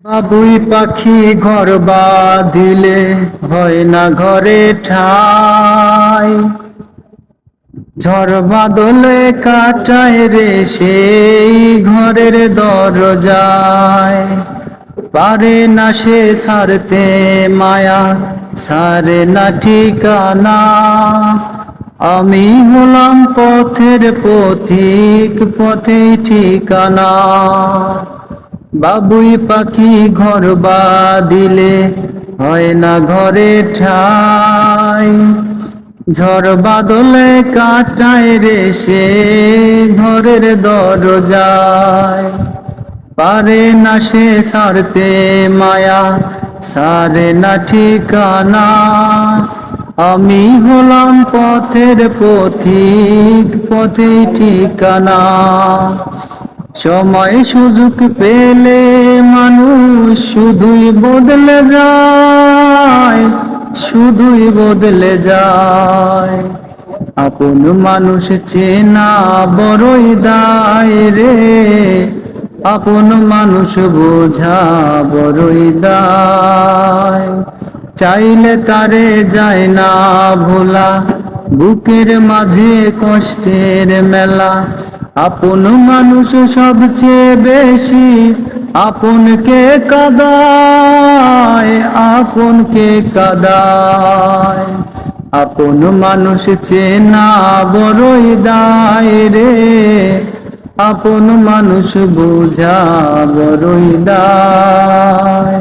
বাবুই পাখি ঘর বাঁধিলে হয় না ঘরে ঠাই, ঝড় বাদলে কাটায় রে সেই ঘরের দরজায়। পারে না সে ছাড়তে মায়া, ছাড়ে না ঠিকানা। আমি হলাম পথের পথিক, পথেই ঠিকানা। বাবুই পাখি ঘর বাঁধিলে হয় না ঘরে ঠাই, ঝড় বাদলে কাটায় রে সে ঘরের দরজায়। পারে না সে ছাড়তে মায়া, ছাড়ে না ঠিকানা। আমি হলাম পথের পথিক, পথেই ঠিকানা। সময় সুযোগ পেলে মানুষ শুধুই বদলে যায়, শুধুই বদলে যায়। আপন মানুষ চেনা বড়ই দায় রে, আপন মানুষ বোঝা বড়ই দায়। চাইলে তারে যায় না ভোলা, বুকের মাঝে কষ্টের মেলা। আপন মানুষ সবচেয়ে বেশি আপনকে কাঁদায়, আপনকে কাঁদায়। আপন মানুষ চেনা বড়ই দায় রে, আপন মানুষ বোঝা বড়ই দায়।